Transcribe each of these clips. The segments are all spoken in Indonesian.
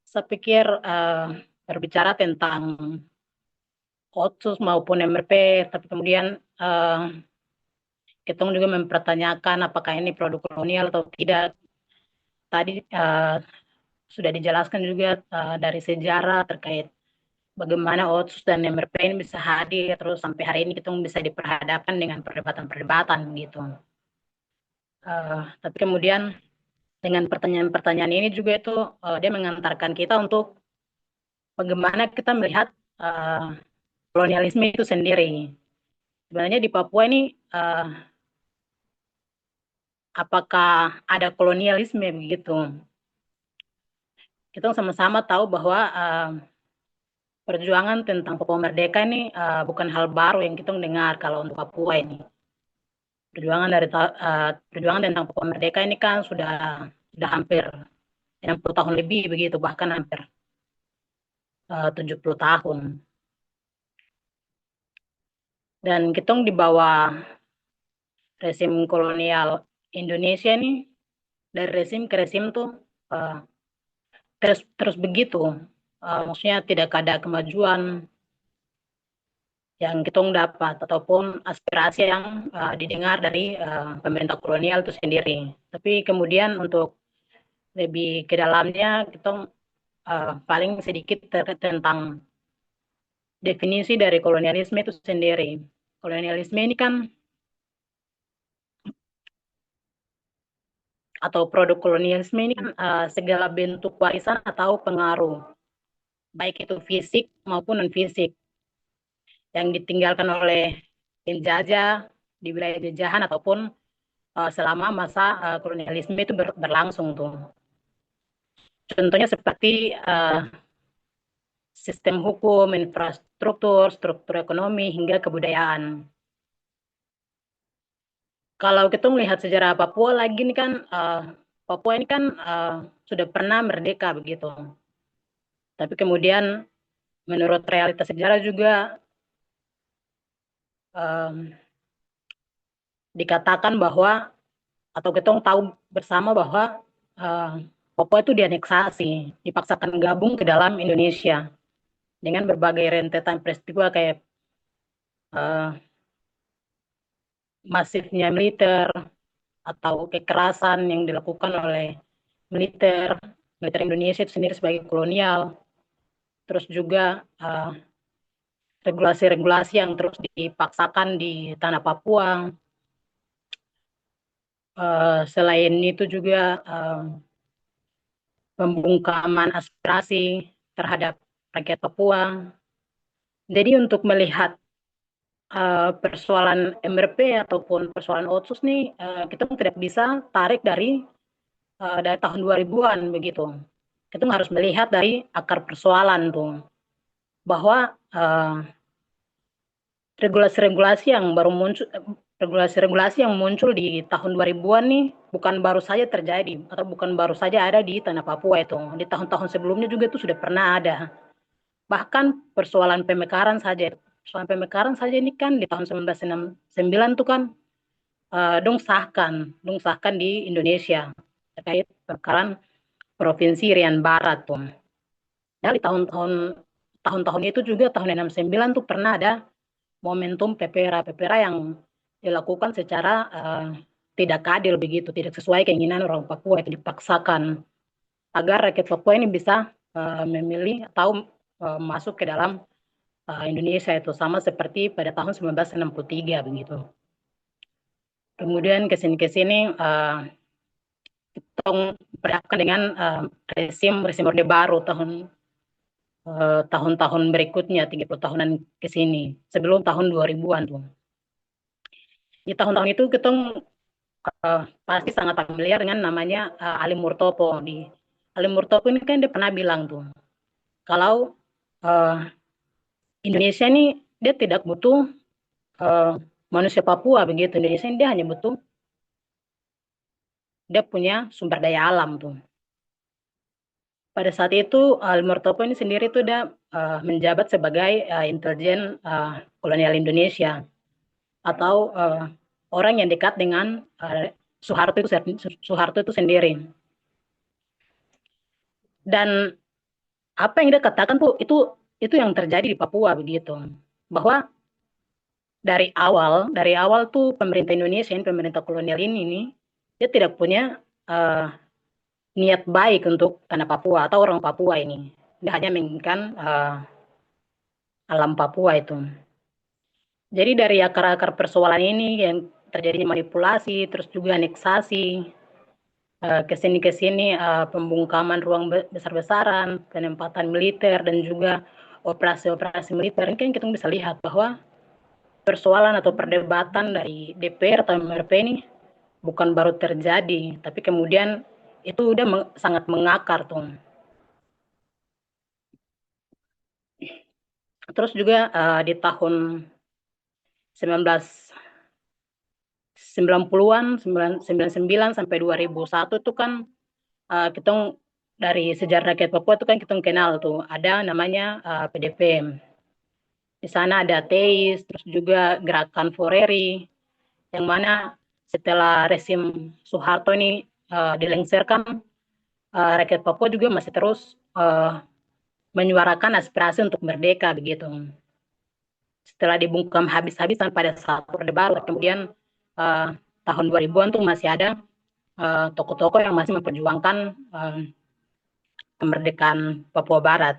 Saya pikir berbicara tentang Otsus maupun MRP, tapi kemudian eh, kita juga mempertanyakan apakah ini produk kolonial atau tidak. Tadi sudah dijelaskan juga dari sejarah terkait bagaimana Otsus dan MRP ini bisa hadir, terus sampai hari ini kita bisa diperhadapkan dengan perdebatan-perdebatan gitu. Tapi kemudian dengan pertanyaan-pertanyaan ini juga itu dia mengantarkan kita untuk bagaimana kita melihat uh, kolonialisme itu sendiri. Sebenarnya di Papua ini apakah ada kolonialisme begitu? Kita sama-sama tahu bahwa perjuangan tentang Papua Merdeka ini bukan hal baru yang kita dengar kalau untuk Papua ini. Perjuangan tentang Papua Merdeka ini kan sudah hampir 60 tahun lebih begitu, bahkan hampir 70 tahun. Dan kita di bawah rezim kolonial Indonesia ini, dari rezim ke rezim tuh uh, terus terus begitu. Maksudnya tidak ada kemajuan yang kita dapat ataupun aspirasi yang didengar dari pemerintah kolonial itu sendiri. Tapi kemudian untuk lebih ke dalamnya kita paling sedikit tentang definisi dari kolonialisme itu sendiri. Kolonialisme ini kan atau produk kolonialisme ini kan segala bentuk warisan atau pengaruh, baik itu fisik maupun non fisik yang ditinggalkan oleh penjajah di wilayah jajahan ataupun selama masa kolonialisme itu berlangsung tuh. Contohnya seperti sistem hukum, infrastruktur, struktur ekonomi hingga kebudayaan. Kalau kita melihat sejarah Papua lagi ini kan Papua ini kan sudah pernah merdeka begitu. Tapi kemudian menurut realitas sejarah juga um, dikatakan bahwa atau kita tahu bersama bahwa uh, Papua itu dianeksasi, dipaksakan gabung ke dalam Indonesia dengan berbagai rentetan peristiwa kayak uh, masifnya militer atau kekerasan yang dilakukan oleh militer militer Indonesia itu sendiri sebagai kolonial, terus juga regulasi-regulasi yang terus dipaksakan di tanah Papua. Selain itu juga pembungkaman aspirasi terhadap rakyat Papua. Jadi untuk melihat persoalan MRP ataupun persoalan Otsus nih, kita tidak bisa tarik dari tahun 2000-an begitu. Kita harus melihat dari akar persoalan tuh, bahwa regulasi-regulasi yang baru muncul, regulasi-regulasi yang muncul di tahun 2000-an nih bukan baru saja terjadi atau bukan baru saja ada di tanah Papua itu. Di tahun-tahun sebelumnya juga itu sudah pernah ada. Bahkan persoalan pemekaran saja ini kan di tahun 1969 tuh kan dong sahkan di Indonesia terkait pemekaran Provinsi Rian Barat tuh. Ya di tahun-tahun itu juga tahun 69 tuh pernah ada momentum PPRA yang dilakukan secara tidak adil begitu, tidak sesuai keinginan orang Papua itu dipaksakan agar rakyat Papua ini bisa memilih atau masuk ke dalam Indonesia itu sama seperti pada tahun 1963 begitu. Kemudian kesini-kesini kita berhadapan dengan rezim Orde Baru tahun-tahun berikutnya 30 tahunan ke sini sebelum tahun 2000-an tuh. Di tahun-tahun itu kita pasti sangat familiar dengan namanya Ali Murtopo. Ali Murtopo ini kan dia pernah bilang tuh kalau uh, Indonesia ini dia tidak butuh uh, manusia Papua begitu. Indonesia ini dia hanya butuh dia punya sumber daya alam tuh. Pada saat itu Ali Murtopo ini sendiri tuh dia menjabat sebagai intelijen kolonial Indonesia atau orang yang dekat dengan Soeharto itu sendiri. Dan apa yang dia katakan tuh itu yang terjadi di Papua begitu. Bahwa dari awal tuh pemerintah Indonesia, pemerintah kolonial ini dia tidak punya uh, niat baik untuk tanah Papua atau orang Papua ini. Dia hanya menginginkan alam Papua itu. Jadi dari akar-akar persoalan ini yang terjadinya manipulasi, terus juga aneksasi, ke sini pembungkaman ruang besar-besaran, penempatan militer dan juga operasi-operasi militer. Ini kan kita bisa lihat bahwa persoalan atau perdebatan dari DPR atau MRP ini bukan baru terjadi, tapi kemudian itu udah sangat mengakar tuh. Terus juga di tahun 1990-an, 99 sampai 2001 itu kan kita dari sejarah rakyat Papua itu kan kita kenal tuh ada namanya PDP. Di sana ada teis, terus juga gerakan Foreri, yang mana setelah rezim Soeharto ini dilengsarkan, rakyat Papua juga masih terus menyuarakan aspirasi untuk merdeka begitu. Setelah dibungkam habis-habisan pada saat Orde Baru, kemudian uh, tahun 2000-an tuh masih ada tokoh-tokoh yang masih memperjuangkan kemerdekaan Papua Barat.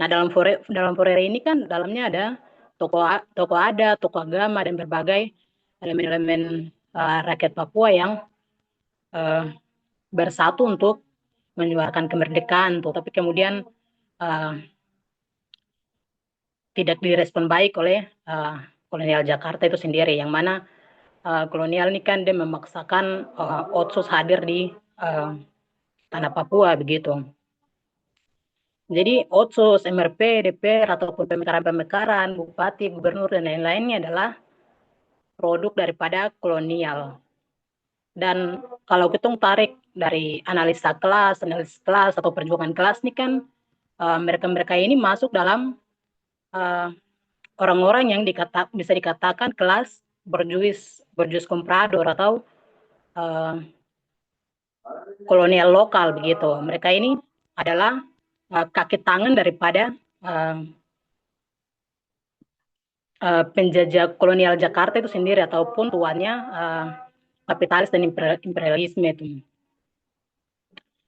Nah, dalam Forere ini kan dalamnya ada tokoh tokoh adat, tokoh agama dan berbagai elemen-elemen rakyat Papua yang uh, bersatu untuk menyuarakan kemerdekaan tuh. Tapi kemudian uh, tidak direspon baik oleh kolonial Jakarta itu sendiri, yang mana kolonial ini kan dia memaksakan Otsus hadir di uh, tanah Papua begitu. Jadi Otsus, MRP, DPR ataupun pemekaran-pemekaran, bupati, gubernur dan lain-lainnya adalah produk daripada kolonial. Dan kalau kita tarik dari analis kelas atau perjuangan kelas ini kan mereka-mereka ini masuk dalam uh, orang-orang yang bisa dikatakan kelas berjuis komprador atau uh, kolonial lokal begitu. Mereka ini adalah kaki tangan daripada uh, penjajah kolonial Jakarta itu sendiri ataupun tuannya kapitalis dan imperialisme itu.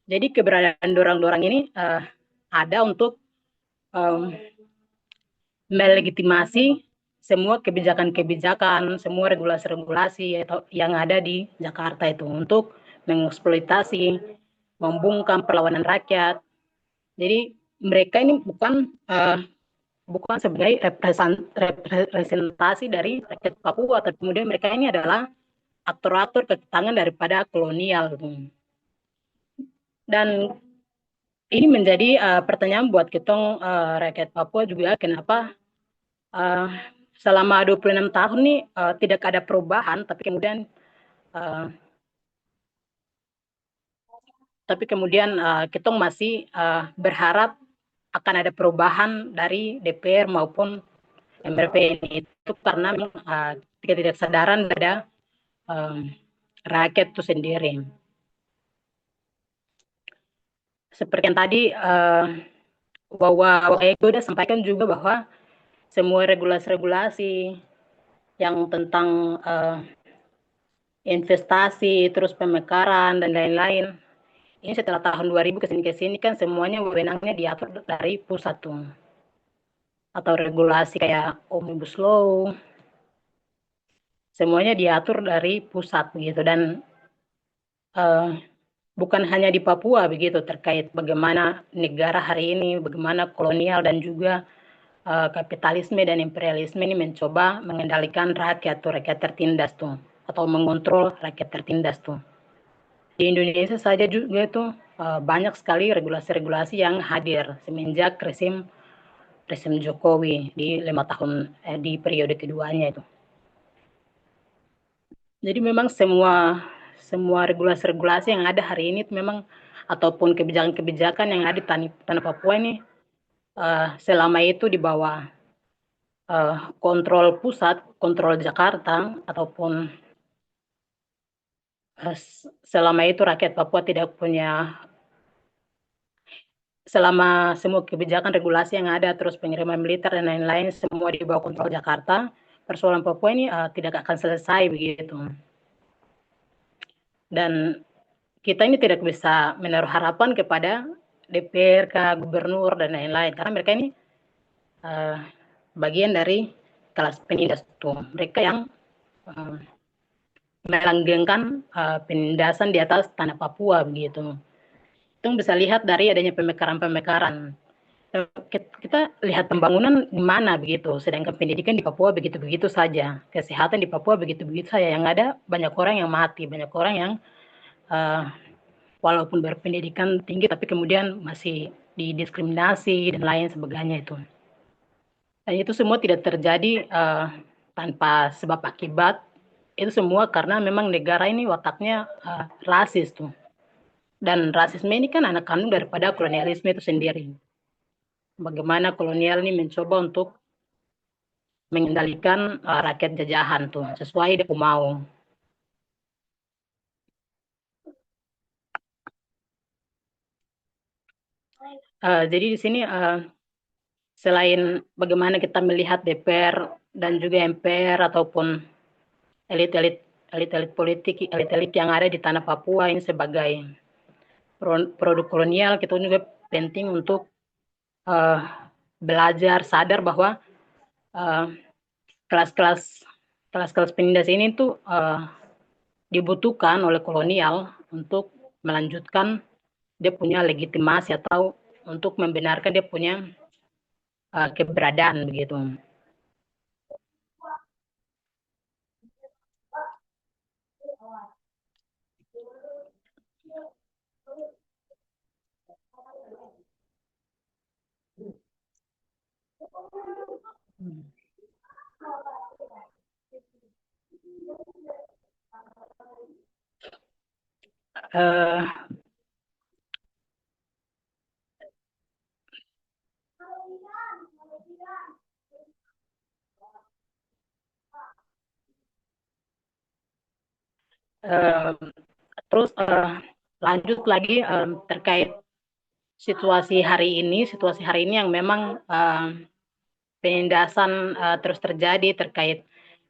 Jadi keberadaan dorang-dorang ini ada untuk um, melegitimasi semua kebijakan-kebijakan, semua regulasi-regulasi yang ada di Jakarta itu untuk mengeksploitasi, membungkam perlawanan rakyat. Jadi mereka ini bukan sebagai representasi dari rakyat Papua, tapi kemudian mereka ini adalah aktor-aktor kaki tangan daripada kolonial. Dan ini menjadi pertanyaan buat kita rakyat Papua juga, kenapa uh, selama 26 tahun nih tidak ada perubahan, uh, tapi kemudian kita masih berharap akan ada perubahan dari DPR maupun MRP ini. Itu karena ketidaksadaran pada uh, rakyat itu sendiri. Seperti yang tadi bahwa Ego sudah sampaikan juga bahwa semua regulasi-regulasi yang tentang investasi, terus pemekaran dan lain-lain, ini setelah tahun 2000 ke sini kan semuanya wewenangnya diatur dari pusat tuh. Atau regulasi kayak Omnibus Law, semuanya diatur dari pusat begitu. Dan uh, bukan hanya di Papua begitu terkait bagaimana negara hari ini, bagaimana kolonial dan juga kapitalisme dan imperialisme ini mencoba mengendalikan rakyat tuh, rakyat tertindas tuh, atau mengontrol rakyat tertindas tuh. Di Indonesia saja juga itu banyak sekali regulasi-regulasi yang hadir semenjak rezim Jokowi di 5 tahun di periode keduanya itu. Jadi memang semua regulasi-regulasi yang ada hari ini memang ataupun kebijakan-kebijakan yang ada di tanah Papua ini selama itu di bawah kontrol pusat, kontrol Jakarta, ataupun selama itu rakyat Papua tidak punya selama semua kebijakan regulasi yang ada, terus pengiriman militer dan lain-lain, semua di bawah kontrol Jakarta, persoalan Papua ini tidak akan selesai begitu. Dan kita ini tidak bisa menaruh harapan kepada DPR, gubernur, dan lain-lain, karena mereka ini bagian dari kelas penindas itu. Mereka yang melanggengkan penindasan di atas tanah Papua begitu. Itu bisa lihat dari adanya pemekaran-pemekaran. Kita lihat pembangunan di mana begitu, sedangkan pendidikan di Papua begitu-begitu saja, kesehatan di Papua begitu-begitu saja. Yang ada banyak orang yang mati, banyak orang yang walaupun berpendidikan tinggi tapi kemudian masih didiskriminasi dan lain sebagainya itu. Dan itu semua tidak terjadi tanpa sebab akibat. Itu semua karena memang negara ini wataknya rasis tuh. Dan rasisme ini kan anak kandung daripada kolonialisme itu sendiri. Bagaimana kolonial ini mencoba untuk mengendalikan rakyat jajahan tuh sesuai dia mau. Jadi di sini selain bagaimana kita melihat DPR dan juga MPR ataupun elit-elit politik, elit-elit yang ada di tanah Papua ini sebagai produk kolonial, kita juga penting untuk belajar sadar bahwa kelas-kelas penindas ini tuh dibutuhkan oleh kolonial untuk melanjutkan dia punya legitimasi atau untuk membenarkan dia punya keberadaan begitu. Terus lanjut lagi terkait situasi hari ini yang memang penindasan terus terjadi terkait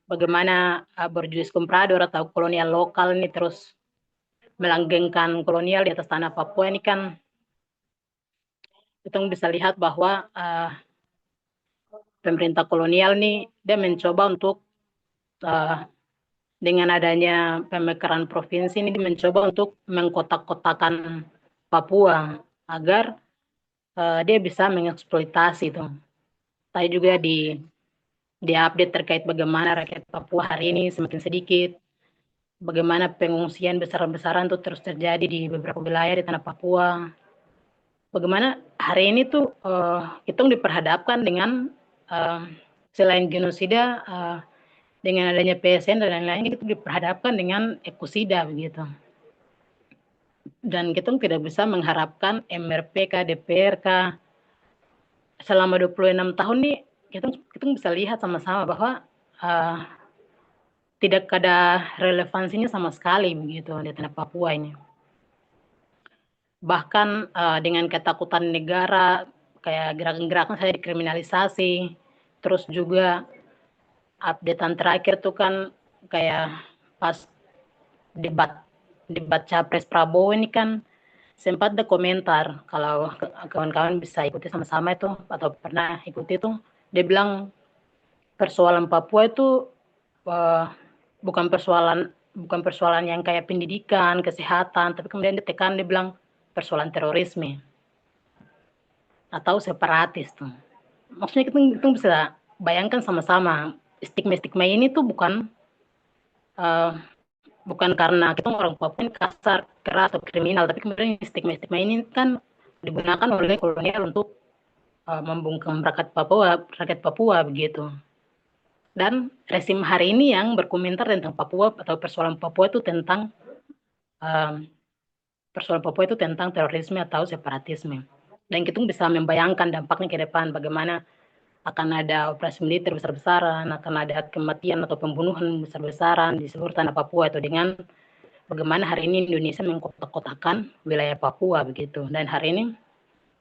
bagaimana berjus comprador atau kolonial lokal ini terus melanggengkan kolonial di atas tanah Papua ini kan kita bisa lihat bahwa pemerintah kolonial ini dia mencoba untuk dengan adanya pemekaran provinsi ini mencoba untuk mengkotak-kotakan Papua agar dia bisa mengeksploitasi itu. Tadi juga di update terkait bagaimana rakyat Papua hari ini semakin sedikit, bagaimana pengungsian besar-besaran itu terus terjadi di beberapa wilayah di tanah Papua. Bagaimana hari ini tuh kita diperhadapkan dengan selain genosida dengan adanya PSN dan lain-lain kita diperhadapkan dengan ekosida begitu. Dan kita tidak bisa mengharapkan MRP, DPR, selama 26 tahun nih kita bisa lihat sama-sama bahwa tidak ada relevansinya sama sekali begitu di tanah Papua ini. Bahkan dengan ketakutan negara kayak gerakan-gerakan saya dikriminalisasi, terus juga updatean terakhir tuh kan kayak pas debat capres Prabowo ini kan sempat ada komentar kalau kawan-kawan bisa ikuti sama-sama itu atau pernah ikuti itu, dia bilang persoalan Papua itu bukan persoalan yang kayak pendidikan, kesehatan, tapi kemudian dia bilang persoalan terorisme atau separatis tuh. Maksudnya kita bisa bayangkan sama-sama stigma ini tuh bukan karena kita orang Papua ini kasar, keras atau kriminal, tapi kemudian stigma ini kan digunakan oleh kolonial untuk membungkam rakyat Papua begitu. Dan resim hari ini yang berkomentar tentang Papua atau persoalan Papua itu tentang terorisme atau separatisme. Dan kita bisa membayangkan dampaknya ke depan bagaimana akan ada operasi militer besar-besaran, akan ada kematian atau pembunuhan besar-besaran di seluruh tanah Papua itu dengan bagaimana hari ini Indonesia mengkotak-kotakan wilayah Papua begitu. Dan hari ini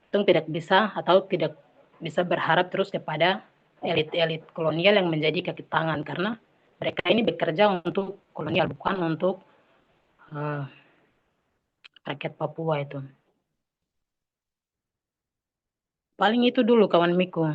Tong tidak bisa atau tidak bisa berharap terus kepada elit-elit kolonial yang menjadi kaki tangan, karena mereka ini bekerja untuk kolonial, bukan untuk uh, rakyat Papua itu. Paling itu dulu kawan Miko.